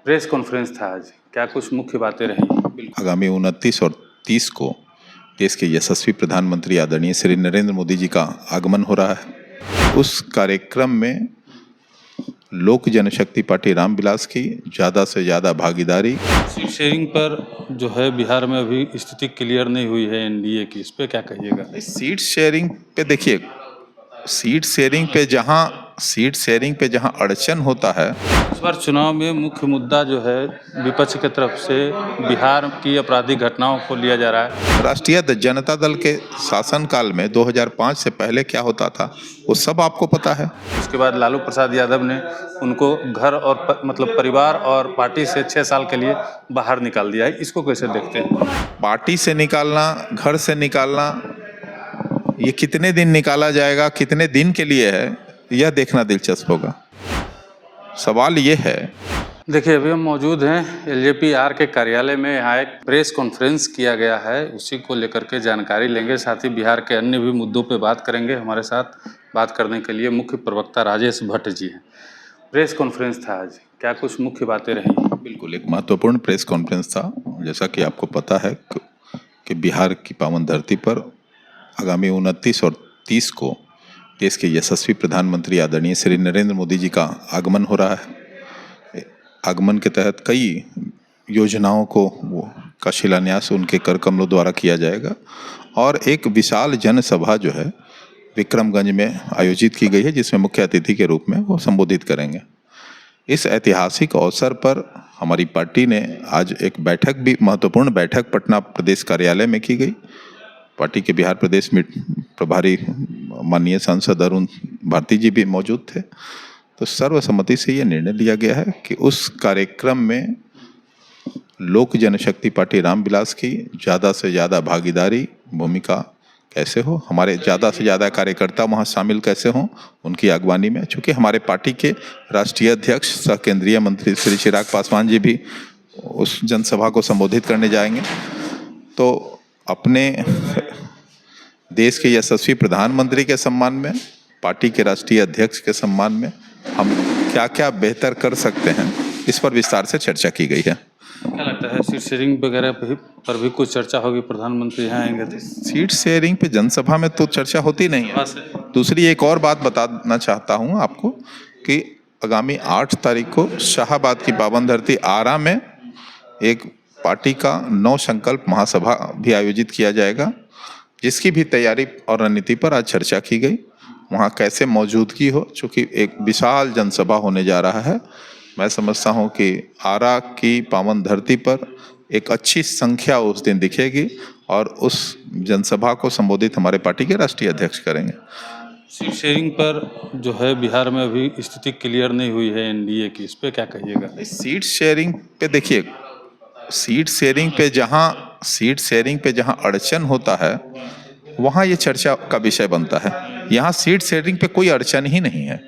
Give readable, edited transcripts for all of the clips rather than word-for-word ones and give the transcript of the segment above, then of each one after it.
Press conference था आज, क्या कुछ मुख्य बातें रही? बिल्कुल। आगामी 29 और 30 को देश के यशस्वी प्रधानमंत्री आदरणीय श्री नरेंद्र मोदी जी का आगमन हो रहा है। उस कार्यक्रम में लोक जनशक्ति पार्टी रामविलास की ज़्यादा से ज़्यादा भागीदारी। सीट शेयरिंग पर जो है बिहार में अभी स्थिति क्लियर नहीं हुई है एनडीए की, इस पे क्या कहिएगा? सीट शेयरिंग पे देखिए, सीट शेयरिंग पे जहां अड़चन होता है। इस बार चुनाव में मुख्य मुद्दा जो है विपक्ष की तरफ से बिहार की आपराधिक घटनाओं को लिया जा रहा है। राष्ट्रीय जनता दल के शासनकाल में 2005 से पहले क्या होता था वो सब आपको पता है। उसके बाद लालू प्रसाद यादव ने उनको घर और मतलब परिवार और पार्टी से 6 साल के लिए बाहर निकाल दिया है, इसको कैसे देखते हैं? पार्टी से निकालना, घर से निकालना, ये कितने दिन निकाला जाएगा, कितने दिन के लिए है, यह देखना दिलचस्प होगा। सवाल ये है, देखिए अभी हम मौजूद हैं एलजेपी-आर के कार्यालय में। यहाँ एक प्रेस कॉन्फ्रेंस किया गया है, उसी को लेकर के जानकारी लेंगे, साथ ही बिहार के अन्य भी मुद्दों पे बात करेंगे। हमारे साथ बात करने के लिए मुख्य प्रवक्ता राजेश भट्ट जी हैं। प्रेस कॉन्फ्रेंस था आज, क्या कुछ मुख्य बातें रही? बिल्कुल एक महत्वपूर्ण प्रेस कॉन्फ्रेंस था। जैसा कि आपको पता है कि बिहार की पावन धरती पर आगामी 29 और 30 को देश के यशस्वी प्रधानमंत्री आदरणीय श्री नरेंद्र मोदी जी का आगमन हो रहा है। आगमन के तहत कई योजनाओं का शिलान्यास उनके कर कमलों द्वारा किया जाएगा और एक विशाल जनसभा जो है विक्रमगंज में आयोजित की गई है, जिसमें मुख्य अतिथि के रूप में वो संबोधित करेंगे। इस ऐतिहासिक अवसर पर हमारी पार्टी ने आज एक बैठक भी, महत्वपूर्ण बैठक पटना प्रदेश कार्यालय में की गई। पार्टी के बिहार प्रदेश में प्रभारी माननीय सांसद अरुण भारती जी भी मौजूद थे। तो सर्वसम्मति से ये निर्णय लिया गया है कि उस कार्यक्रम में लोक जनशक्ति पार्टी रामविलास की ज़्यादा से ज़्यादा भागीदारी, भूमिका कैसे हो, हमारे ज़्यादा से ज़्यादा कार्यकर्ता वहाँ शामिल कैसे हों उनकी अगवानी में। चूँकि हमारे पार्टी के राष्ट्रीय अध्यक्ष सह केंद्रीय मंत्री श्री चिराग पासवान जी भी उस जनसभा को संबोधित करने जाएंगे, तो अपने देश के यशस्वी प्रधानमंत्री के सम्मान में, पार्टी के राष्ट्रीय अध्यक्ष के सम्मान में हम क्या क्या बेहतर कर सकते हैं, इस पर विस्तार से चर्चा की गई है। क्या लगता है सीट शेयरिंग वगैरह पर भी कुछ चर्चा होगी? प्रधानमंत्री यहाँ आएंगे तो सीट शेयरिंग पे जनसभा में तो चर्चा होती नहीं है। दूसरी एक और बात बताना चाहता हूँ आपको कि आगामी 8 तारीख को शाहाबाद की पावन धरती आरा में एक पार्टी का नव संकल्प महासभा भी आयोजित किया जाएगा, जिसकी भी तैयारी और रणनीति पर आज चर्चा की गई। वहाँ कैसे मौजूदगी हो, चूँकि एक विशाल जनसभा होने जा रहा है। मैं समझता हूँ कि आरा की पावन धरती पर एक अच्छी संख्या उस दिन दिखेगी और उस जनसभा को संबोधित हमारे पार्टी के राष्ट्रीय अध्यक्ष करेंगे। सीट शेयरिंग पर जो है बिहार में अभी स्थिति क्लियर नहीं हुई है एनडीए की, इस पे क्या कहिएगा? सीट शेयरिंग पे देखिए, सीट शेयरिंग पे जहाँ अड़चन होता है वहाँ ये चर्चा का विषय बनता है। यहाँ सीट शेयरिंग पे कोई अड़चन ही नहीं है।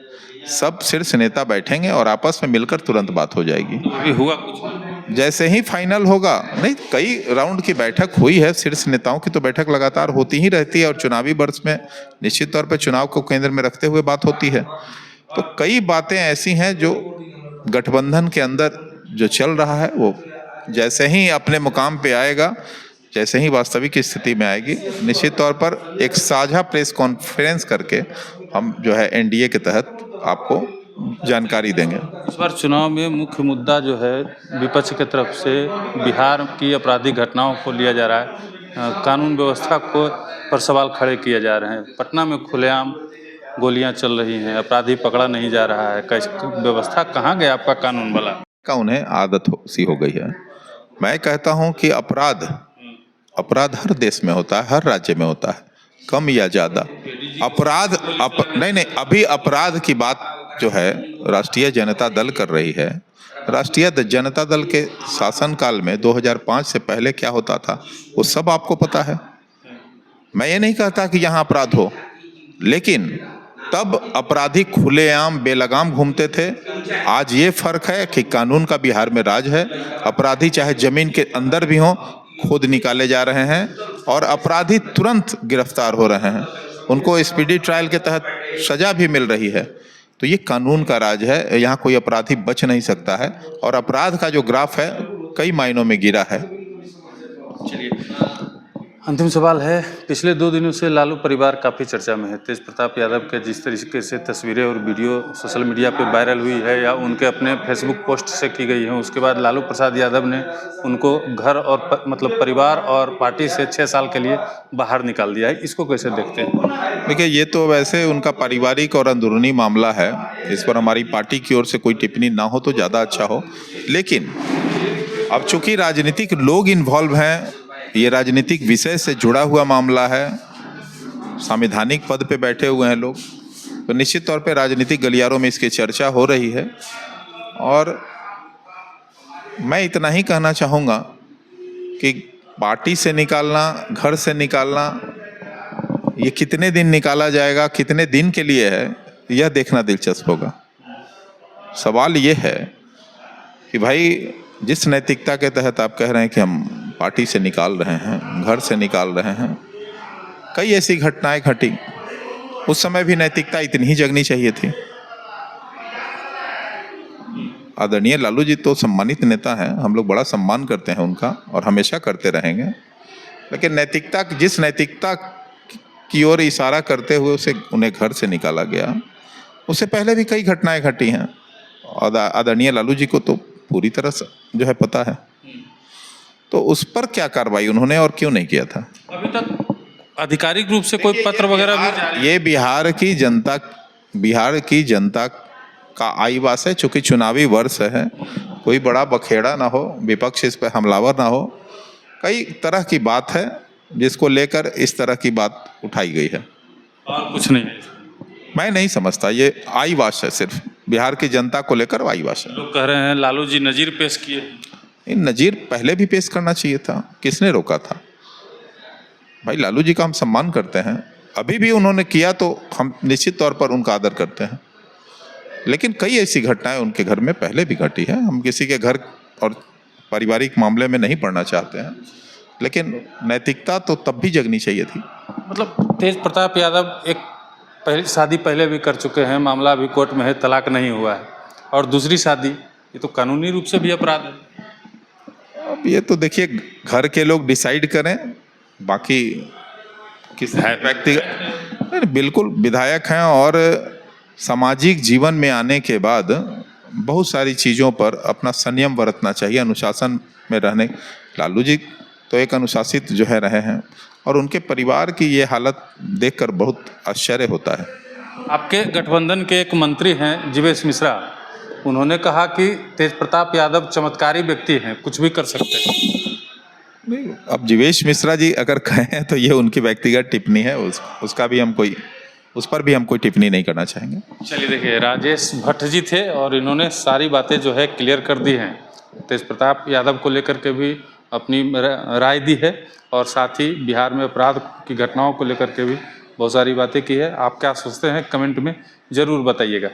सब शीर्ष नेता बैठेंगे और आपस में मिलकर तुरंत बात हो जाएगी। अभी हुआ कुछ? जैसे ही फाइनल होगा, नहीं, कई राउंड की बैठक हुई है। शीर्ष नेताओं की तो बैठक लगातार होती ही रहती है और चुनावी वर्ष में निश्चित तौर पर चुनाव को केंद्र में रखते हुए बात होती है। तो कई बातें ऐसी हैं जो गठबंधन के अंदर जो चल रहा है, वो जैसे ही अपने मुकाम पे आएगा, जैसे ही वास्तविक स्थिति में आएगी, निश्चित तौर पर एक साझा प्रेस कॉन्फ्रेंस करके हम जो है एनडीए के तहत आपको जानकारी देंगे। इस बार चुनाव में मुख्य मुद्दा जो है विपक्ष की तरफ से बिहार की आपराधिक घटनाओं को लिया जा रहा है। कानून व्यवस्था को पर सवाल खड़े किए जा रहे हैं। पटना में खुलेआम गोलियां चल रही हैं, अपराधी पकड़ा नहीं जा रहा है। व्यवस्था कहाँ गया आपका कानून वाला? का उन्हें आदत सी हो गई है। मैं कहता हूं कि अपराध हर देश में होता है, हर राज्य में होता है, कम या ज्यादा। नहीं, अभी अपराध की बात जो है राष्ट्रीय जनता दल कर रही है। राष्ट्रीय जनता दल के शासनकाल में 2005 से पहले क्या होता था वो सब आपको पता है। मैं ये नहीं कहता कि यहाँ अपराध हो, लेकिन तब अपराधी खुलेआम बेलगाम घूमते थे। आज ये फर्क है कि कानून का बिहार में राज है। अपराधी चाहे जमीन के अंदर भी हों, खुद निकाले जा रहे हैं और अपराधी तुरंत गिरफ्तार हो रहे हैं। उनको स्पीडी ट्रायल के तहत सजा भी मिल रही है। तो ये कानून का राज है, यहाँ कोई अपराधी बच नहीं सकता है और अपराध का जो ग्राफ है कई मायनों में गिरा है। चलिए, अंतिम सवाल है, पिछले 2 दिनों से लालू परिवार काफ़ी चर्चा में है। तेज प्रताप यादव के जिस तरीके से तस्वीरें और वीडियो सोशल मीडिया पे वायरल हुई है या उनके अपने फेसबुक पोस्ट से की गई है, उसके बाद लालू प्रसाद यादव ने उनको घर और मतलब परिवार और पार्टी से 6 साल के लिए बाहर निकाल दिया है। इसको कैसे देखते हैं? देखिए, ये तो वैसे उनका पारिवारिक और अंदरूनी मामला है, इस पर हमारी पार्टी की ओर से कोई टिप्पणी ना हो तो ज़्यादा अच्छा हो। लेकिन अब चूंकि राजनीतिक लोग इन्वॉल्व हैं, ये राजनीतिक विषय से जुड़ा हुआ मामला है, संवैधानिक पद पे बैठे हुए हैं लोग, तो निश्चित तौर पे राजनीतिक गलियारों में इसकी चर्चा हो रही है। और मैं इतना ही कहना चाहूँगा कि पार्टी से निकालना, घर से निकालना, ये कितने दिन निकाला जाएगा, कितने दिन के लिए है, यह देखना दिलचस्प होगा। सवाल ये है कि भाई जिस नैतिकता के तहत आप कह रहे हैं कि हम पार्टी से निकाल रहे हैं, घर से निकाल रहे हैं, कई ऐसी घटनाएं घटी, उस समय भी नैतिकता इतनी ही जगनी चाहिए थी। आदरणीय लालू जी तो सम्मानित नेता हैं, हम लोग बड़ा सम्मान करते हैं उनका और हमेशा करते रहेंगे। लेकिन नैतिकता, जिस नैतिकता की ओर इशारा करते हुए उसे उन्हें घर से निकाला गया, उससे पहले भी कई घटनाएं घटी हैं और आदरणीय लालू जी को तो पूरी तरह से जो है पता है। तो उस पर क्या कार्रवाई उन्होंने और क्यों नहीं किया था? अभी तक आधिकारिक रूप से कोई पत्र वगैरह भी जारी? ये बिहार की जनता का आईवास है, चूंकि चुनावी वर्ष है, कोई बड़ा बखेड़ा ना हो, विपक्ष इस पर हमलावर ना हो, कई तरह की बात है जिसको लेकर इस तरह की बात उठाई गई है। और कुछ नहीं है? मैं नहीं समझता, ये आईवास है, सिर्फ बिहार की जनता को लेकर आईवास है। लोग कह रहे हैं लालू जी नजीर पेश किए। नजीर पहले भी पेश करना चाहिए था, किसने रोका था? भाई लालू जी का हम सम्मान करते हैं, अभी भी उन्होंने किया तो हम निश्चित तौर पर उनका आदर करते हैं। लेकिन कई ऐसी घटनाएं उनके घर में पहले भी घटी है, हम किसी के घर और पारिवारिक मामले में नहीं पड़ना चाहते हैं, लेकिन नैतिकता तो तब भी जगनी चाहिए थी। मतलब तेज प्रताप यादव एक पहली शादी पहले भी कर चुके हैं, मामला अभी कोर्ट में है, तलाक नहीं हुआ है, और दूसरी शादी, ये तो कानूनी रूप से भी अपराध है। अब ये तो देखिए घर के लोग डिसाइड करें, बाकी किस व्यक्तिगत, बिल्कुल विधायक हैं और सामाजिक जीवन में आने के बाद बहुत सारी चीज़ों पर अपना संयम बरतना चाहिए, अनुशासन में रहने। लालू जी तो एक अनुशासित जो है रहे हैं और उनके परिवार की ये हालत देखकर बहुत आश्चर्य होता है। आपके गठबंधन के एक मंत्री हैं जीवेश मिश्रा, उन्होंने कहा कि तेज प्रताप यादव चमत्कारी व्यक्ति हैं, कुछ भी कर सकते हैं। नहीं, अब जीवेश मिश्रा जी अगर कहें तो ये उनकी व्यक्तिगत टिप्पणी है, उस पर भी हम कोई टिप्पणी नहीं करना चाहेंगे। चलिए, देखिए, राजेश भट्ट जी थे और इन्होंने सारी बातें जो है क्लियर कर दी हैं। तेज प्रताप यादव को लेकर के भी अपनी राय दी है और साथ ही बिहार में अपराध की घटनाओं को लेकर के भी बहुत सारी बातें की है। आप क्या सोचते हैं कमेंट में ज़रूर बताइएगा।